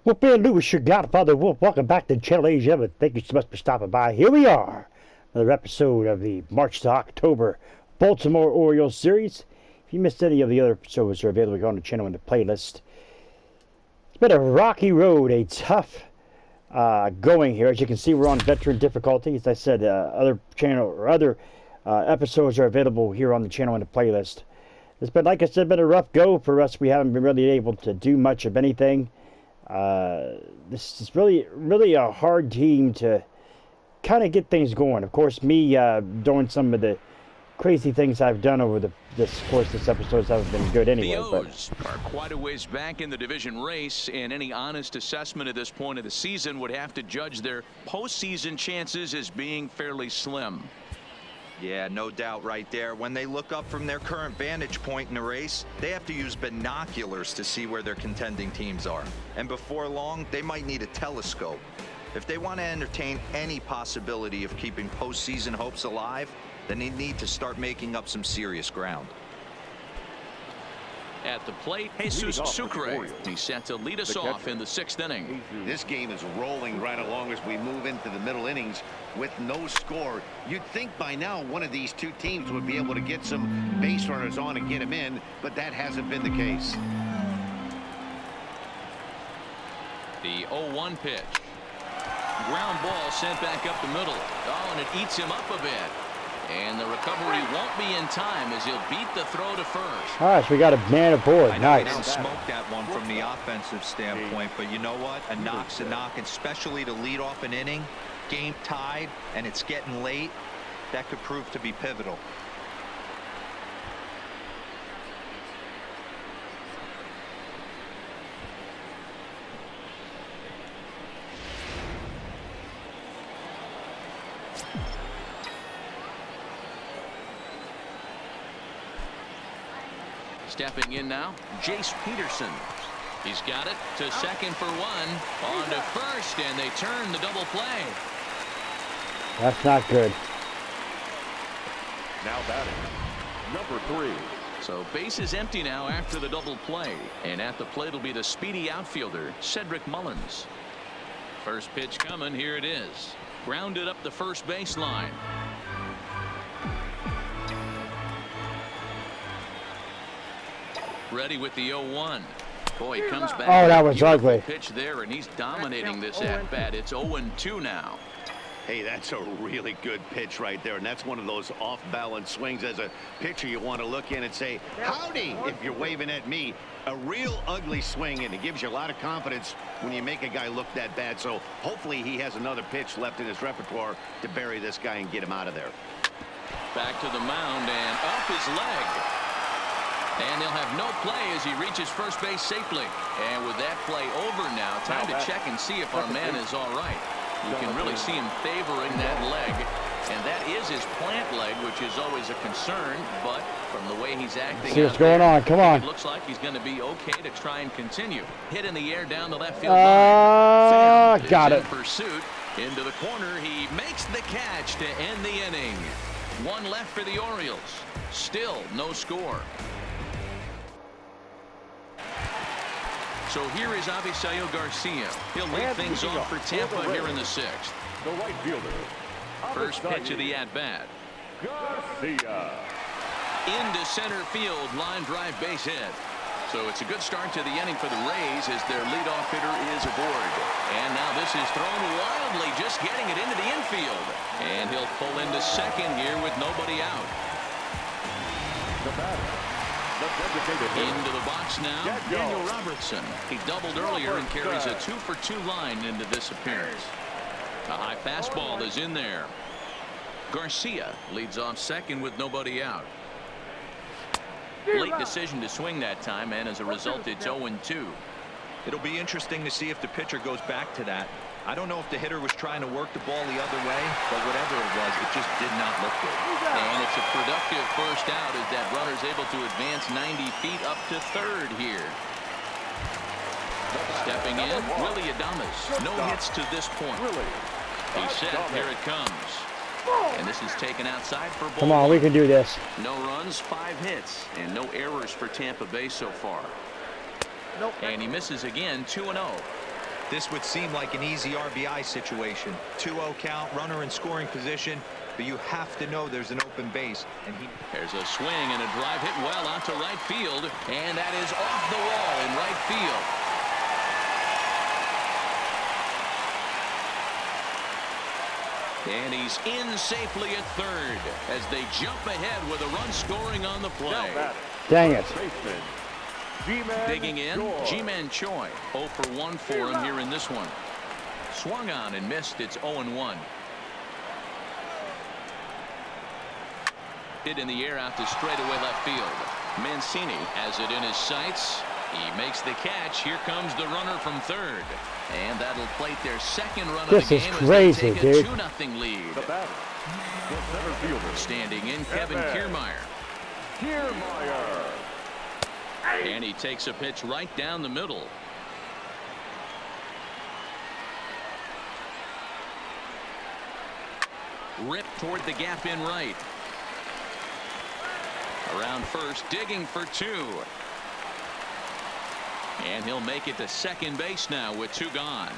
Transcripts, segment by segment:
Well, Ben Lewis, your Godfather Wolf, welcome back to Channel Asia, but thank you so much for stopping by. Here we are, another episode of the March to October Baltimore Orioles series. If you missed any of the other episodes, they're available on the channel in the playlist. It's been a rocky road, a tough going here. As you can see, we're on veteran difficulty. As I said, other episodes are available here on the channel in the playlist. It's been, like I said, been a rough go for us. We haven't been really able to do much of anything. This is really a hard team to kind of get things going. Of course, me doing some of the crazy things I've done over this episodes haven't been good anyway. The O's are quite a ways back in the division race, and any honest assessment at this point of the season would have to judge their postseason chances as being fairly slim. Yeah, no doubt right there. When they look up from their current vantage point in the race, they have to use binoculars to see where their contending teams are. And before long, they might need a telescope. If they want to entertain any possibility of keeping postseason hopes alive, then they need to start making up some serious ground. At the plate, Jesus Sucre. He's set to lead us off in the 6th inning. This game is rolling right along as we move into the middle innings with no score. You'd think by now one of these two teams would be able to get some base runners on and get them in, but that hasn't been the case. The 0-1 pitch. Ground ball sent back up the middle. Oh, and it eats him up a bit. And the recovery won't be in time as he'll beat the throw to first. All right, so we got a man aboard. I know nice. They didn't smoke that one from the offensive standpoint, but you know what? A knock's a knock, especially to lead off an inning, game tied, and it's getting late. That could prove to be pivotal. Stepping in now, Jace Peterson. He's got it to second for one. On to first, and they turn the double play. That's not good. Now batting, number 3. So base is empty now after the double play. And at the plate will be the speedy outfielder, Cedric Mullins. First pitch coming, here it is. Grounded up the first baseline. Ready with the 0-1. Boy, he comes back. Oh, that was ugly. Pitch there, and he's dominating this at bat. It's 0-2 now. Hey, that's a really good pitch right there, and that's one of those off-balance swings. As a pitcher, you want to look in and say, howdy, if you're waving at me. A real ugly swing, and it gives you a lot of confidence when you make a guy look that bad. So hopefully he has another pitch left in his repertoire to bury this guy and get him out of there. Back to the mound and up his leg. And he'll have no play as he reaches first base safely. And with that play over now, time to check and see if our man is all right. You can really see him favoring that leg. And that is his plant leg, which is always a concern. But from the way he's acting, See what's going on. Come on. It looks like he's going to be okay to try and continue. Hit in the air down the left field line. Got it. In pursuit. Into the corner. He makes the catch to end the inning. One left for the Orioles. Still no score. So here is Avisail Garcia. He'll lead things off for Tampa here in the 6th. The right fielder. First pitch of the at-bat. Garcia. Into center field, line drive base hit. So it's a good start to the inning for the Rays as their leadoff hitter is aboard. And now this is thrown wildly, just getting it into the infield. And he'll pull into second here with nobody out. The batter. Into the box now, Daniel Robertson. He doubled earlier and carries a 2-for-2 line into this appearance. A high fastball is in there. Garcia leads off second with nobody out. Late decision to swing that time, and as a result, it's 0-2. It'll be interesting to see if the pitcher goes back to that. I don't know if the hitter was trying to work the ball the other way, but whatever it was, it just did not look good. And it's a productive first out as that runner's able to advance 90 feet up to third here. Stepping in, Willie Adames. No hits to this point. He's set. Here it comes. And this is taken outside for ball. Come on, we can do this. No runs, 5 hits, and no errors for Tampa Bay so far. And he misses again, 2-0. This would seem like an easy RBI situation. 2-0 count, runner in scoring position, but you have to know there's an open base. And There's a swing and a drive hit well out to right field, and that is off the wall in right field. And he's in safely at third as they jump ahead with a run scoring on the play. Dang it. Baseman. G-Man Digging in, Choi. G-Man Choi. 0 for 1 for him here in this one. Swung on and missed. It's 0-1. Hit in the air out to straightaway left field. Mancini has it in his sights. He makes the catch. Here comes the runner from third. And that'll plate their second run of the This is game crazy, as they take dude. a 2-0 lead. The batter. The center fielder. Standing in, Kevin Kiermaier. Kiermaier. And he takes a pitch right down the middle. Ripped toward the gap in right. Around first, digging for 2. And he'll make it to second base now with 2 gone.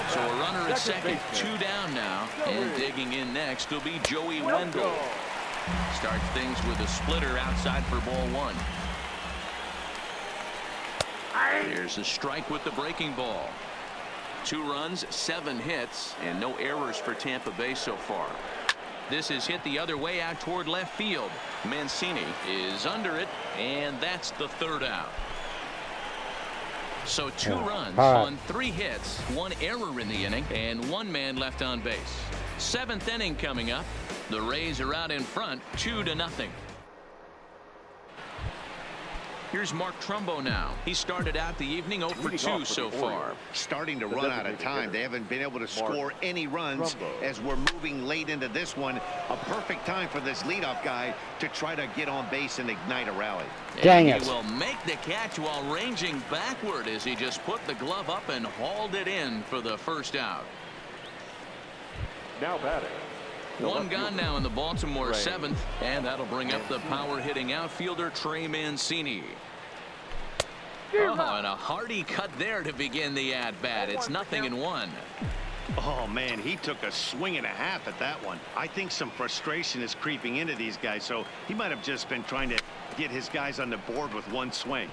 So a runner at second, 2 down now. And digging in next will be Joey Wendell. Starts things with a splitter outside for ball 1. Here's a strike with the breaking ball. 2 runs, 7 hits, and no errors for Tampa Bay so far. This is hit the other way out toward left field. Mancini is under it, and that's the 3rd out. So 2 runs on 3 hits, 1 error in the inning, and 1 man left on base. 7th inning coming up. The Rays are out in front, 2-0. Here's Mark Trumbo now. He started out the evening 0 for 2 so far. Starting to run out of time. They haven't been able to score any runs as we're moving late into this one. A perfect time for this leadoff guy to try to get on base and ignite a rally. Dang And it. he will make the catch while ranging backward as he just put the glove up and hauled it in for the 1st out. Now batting. 1 gone now in the Baltimore 7th, and that'll bring up the power hitting outfielder Trey Mancini. Oh, and a hearty cut there to begin the at bat. It's 0-1. Oh man, he took a swing and a half at that one. I think some frustration is creeping into these guys, so he might have just been trying to get his guys on the board with 1 swing.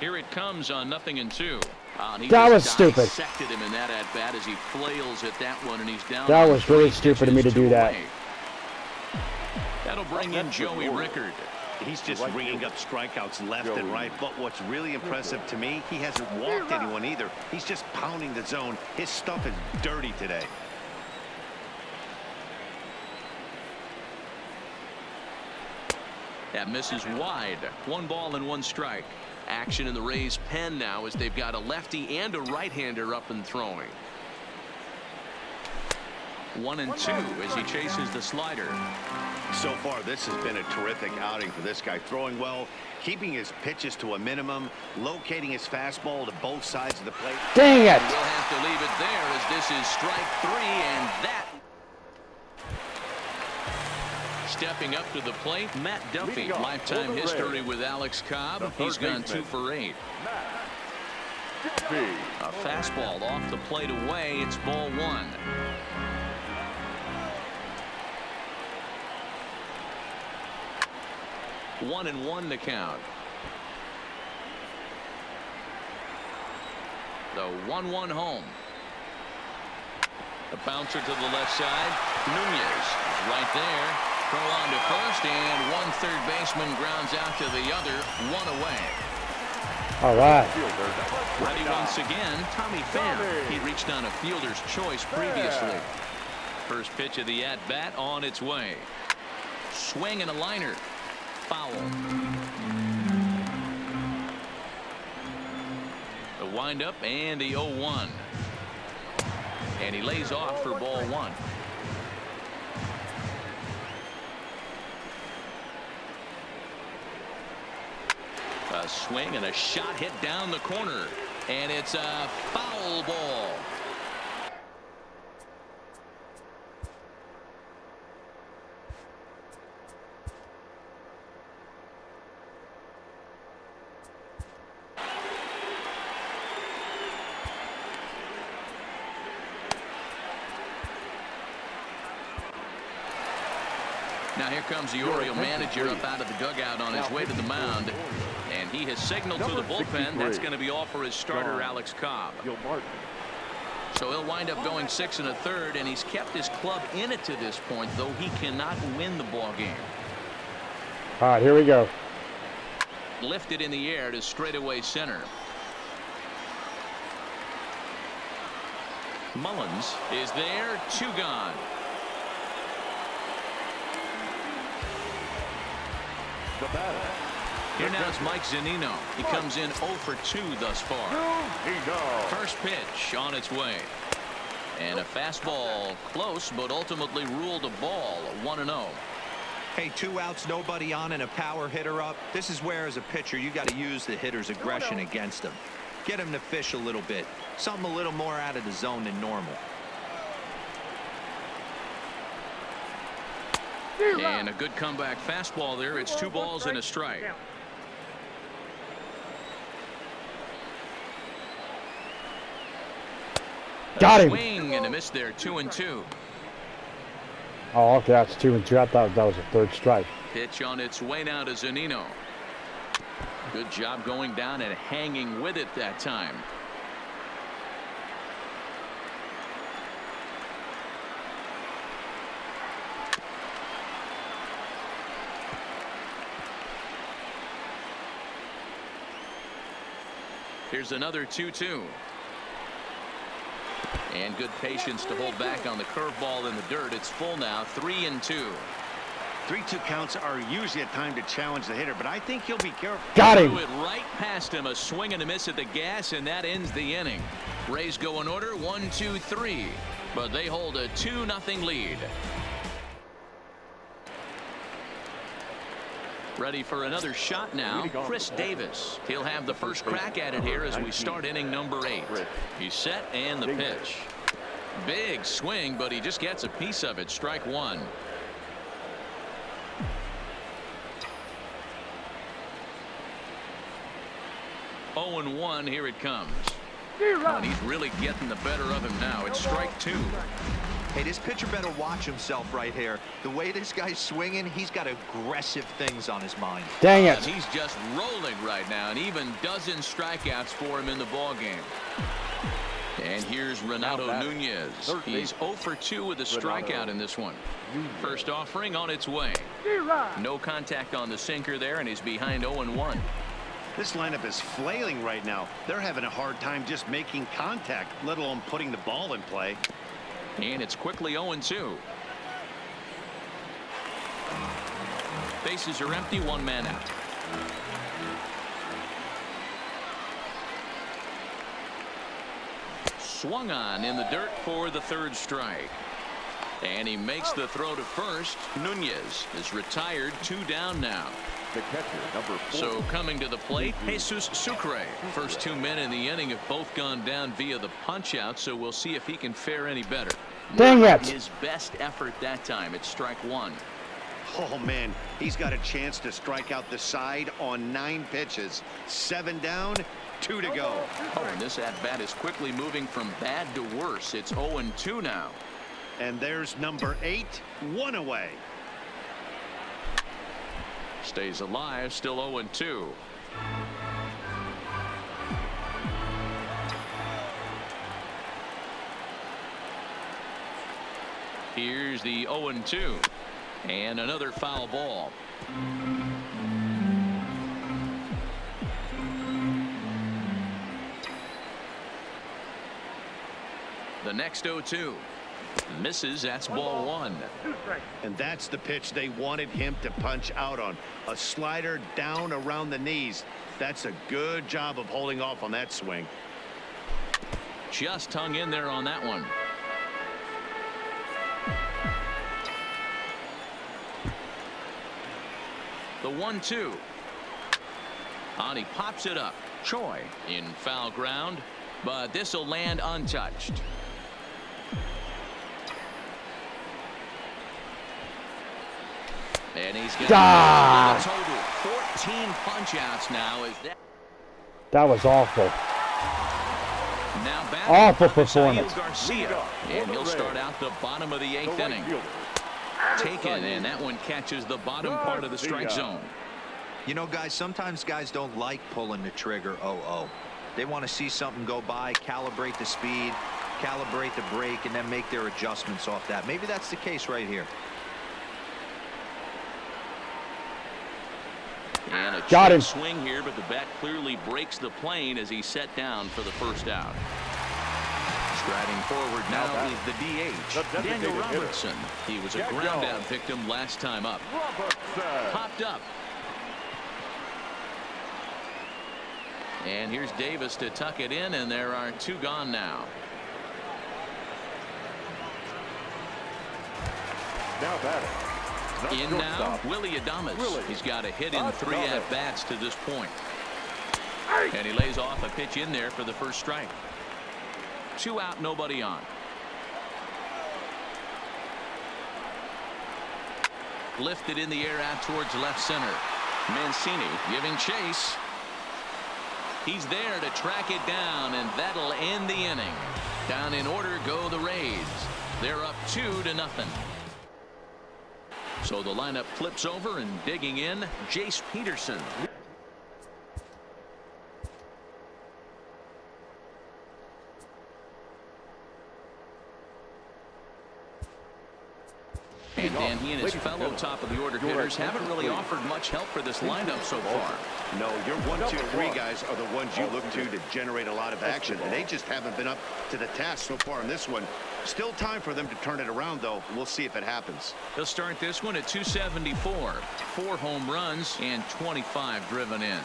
Here it comes on 0-2. That was stupid. Dissected him in that at bat as he flails at that one, and he's down. That was really stupid of me to do that. That'll bring in Joey Rickard. He's just ringing up strikeouts left and right, but what's really impressive to me, he hasn't walked anyone either. He's just pounding the zone. His stuff is dirty today. That misses wide. 1 ball and 1 strike. Action in the Rays' pen now as they've got a lefty and a right-hander up and throwing. 1-2 as he chases the slider. So far, this has been a terrific outing for this guy. Throwing well, keeping his pitches to a minimum, locating his fastball to both sides of the plate. Dang it. We'll have to leave it there as this is strike 3, and that. Stepping up to the plate, Matt Duffy. Lifetime history with Alex Cobb. He's gone 2 for 8. A fastball off the plate away. It's ball 1. One and 1 to count. The 1-1 home. The bouncer to the left side. Nunez is right there. Throw on to first, and 1 third baseman grounds out to the other. 1 away. All right. Ready once again, Tommy Pham. He reached on a fielder's choice previously. First pitch of the at-bat on its way. Swing and a liner. Foul. The windup and the 0-1. And he lays off for ball 1. A swing and a shot hit down the corner. And it's a foul ball. Now here comes the Oriole manager up out of the dugout on his way to the mound. And he has signaled to the bullpen that's going to be all for his starter, Alex Cobb. So he'll wind up going 6 1/3, and he's kept his club in it to this point, though he cannot win the ball game. All right, here we go. Lifted in the air to straightaway center. Mullins is there, 2 gone. The batter. Here now is Mike Zunino. He comes in 0 for 2 thus far. First pitch on its way. And a fastball close, but ultimately ruled a ball, 1-0. Hey, 2 outs, nobody on, and a power hitter up. This is where, as a pitcher, you got to use the hitter's aggression against him. Get him to fish a little bit. Something a little more out of the zone than normal. And a good comeback fastball there. It's 2 balls and a strike. Got him. Swing and a miss there, 2-2. Oh, okay, that's 2 and 2. I thought that was a 3rd strike. Pitch on its way now to Zunino. Good job going down and hanging with it that time. Here's another 2-2. And good patience to hold back on the curveball in the dirt. It's full now, 3-2. 3-2 counts are usually a time to challenge the hitter, but I think he'll be careful. Got him. Threw it right past him. A swing and a miss at the gas, and that ends the inning. Rays go in order, 1-2-3. But they hold a 2-0 lead. Ready for another shot now, Chris Davis. He'll have the first crack at it here as we start inning number 8. He's set and the pitch. Big swing, but he just gets a piece of it. Strike 1. Oh and 1, here it comes. And he's really getting the better of him now. It's strike 2. Hey, this pitcher better watch himself right here. The way this guy's swinging, he's got aggressive things on his mind. Dang it. And he's just rolling right now, and even dozen strikeouts for him in the ball game. And here's Renato Nunez. He's 0 for 2 with a strikeout in this one. First offering on its way. No contact on the sinker there, and he's behind 0-1. This lineup is flailing right now. They're having a hard time just making contact, let alone putting the ball in play. And it's quickly 0-2. Bases are empty, 1 man out. Swung on in the dirt for the 3rd strike. And he makes the throw to first. Nunez is retired, 2 down now. The catcher, number 4. So coming to the plate, Jesus Sucre. First 2 men in the inning have both gone down via the punch out, so we'll see if he can fare any better. Dang it. His best effort that time. It's strike 1. Oh, man, he's got a chance to strike out the side on 9 pitches. 7 down, 2 to go. Oh, and this at-bat is quickly moving from bad to worse. It's 0-2 now. And there's number 8, 1 away. Stays alive, still 0-2. Here's the 0-2. And another foul ball. The next 0-2. Misses. That's ball 1. And that's the pitch they wanted him to punch out on. A slider down around the knees. That's a good job of holding off on that swing. Just hung in there on that one. The 1-2. On he pops it up. Choi in foul ground, but this will land untouched. And he's got a total 14 punch outs now. That was awful. Now back Awful performance. Garcia, and he'll start out the bottom of the 8th inning. taken, and that one catches the bottom part of the strike zone. You know, guys, sometimes guys don't like pulling the trigger 0-0. They want to see something go by, calibrate the speed, calibrate the break, and then make their adjustments off that. Maybe that's the case right here. And a Got him. swing here, but the bat clearly breaks the plane as he's set down for the first out. Striding forward now is the DH, Daniel Robertson. He was a ground-out victim last time up. Popped up. And here's Davis to tuck it in, and there are two gone now. Now batting. In now, Willie Adames. He's got a hit in 3 at-bats to this point. And he lays off a pitch in there for the first strike. 2 out, nobody on. Lifted in the air out towards left center. Mancini giving chase. He's there to track it down, and that'll end the inning. Down in order go the Rays. They're up 2-0. So the lineup flips over, and digging in, Jace Peterson. And then he and his fellow top of the order hitters haven't really offered much help for this lineup so far. No, your 1, 2, 3 guys are the ones you look to generate a lot of action, and they just haven't been up to the task so far in this one. Still time for them to turn it around, though. We'll see if it happens. They'll start this one at 274. 4 home runs and 25 driven in.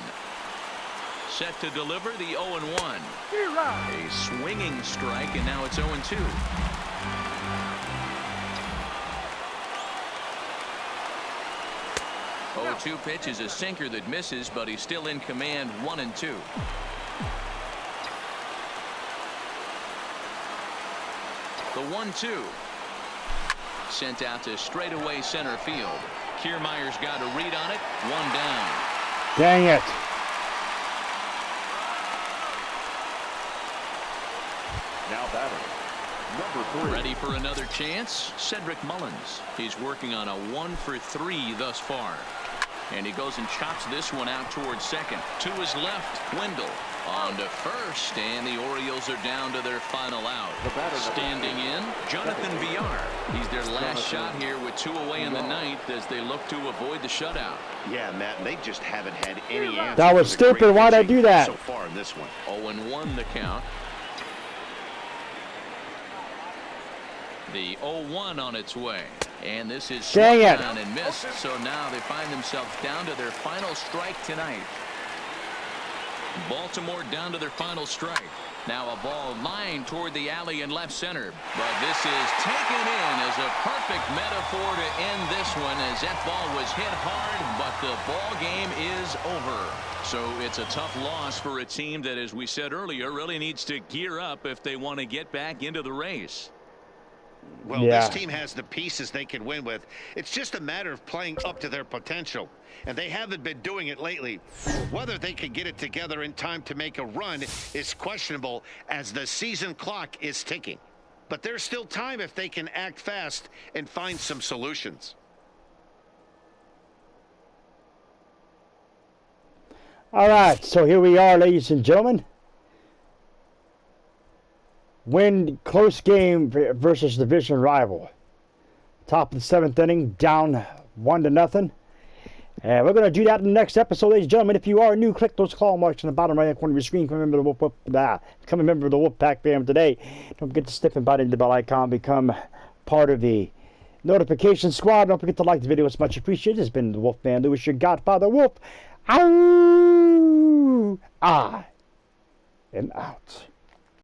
Set to deliver the 0-1. A swinging strike, and now it's 0-2. 0-2 pitch is a sinker that misses, but he's still in command. 1-2. The 1-2 sent out to straightaway center field. Kiermaier's got a read on it. 1 down. Dang it. Now batting. Number 3. Ready for another chance. Cedric Mullins. He's working on a 1 for 3 thus far. And he goes and chops this one out towards second. To his left, Wendell on to first, and the Orioles are down to their final out. Standing in, Jonathan Villar. He's their last shot here with 2 away in the ninth as they look to avoid the shutout. Yeah, Matt, and they just haven't had any answer. That was stupid. Why'd I do that? So far in this one. 0-1 the count. The 0-1 on its way. And this is Dang it. down and missed. So now they find themselves down to their final strike tonight. Baltimore down to their final strike. Now a ball lined toward the alley in left center. But this is taken in as a perfect metaphor to end this one, as that ball was hit hard, but the ball game is over. So it's a tough loss for a team that, as we said earlier, really needs to gear up if they want to get back into the race. Well, Yeah. this team has the pieces they can win with. It's just a matter of playing up to their potential, and they haven't been doing it lately. Whether they can get it together in time to make a run is questionable, as the season clock is ticking. But there's still time if they can act fast and find some solutions. All right, so here we are, ladies and gentlemen. Win close game versus division rival. Top of the 7th inning, down 1-0. And we're going to do that in the next episode, ladies and gentlemen. If you are new, click those claw marks in the bottom right corner of your screen. Become a member of the Wolfpack fam today. Don't forget to step and bite into the bell icon. Become part of the notification squad. Don't forget to like the video. It's much appreciated. It's been the Wolfman Lewis, your Godfather Wolf. I am out.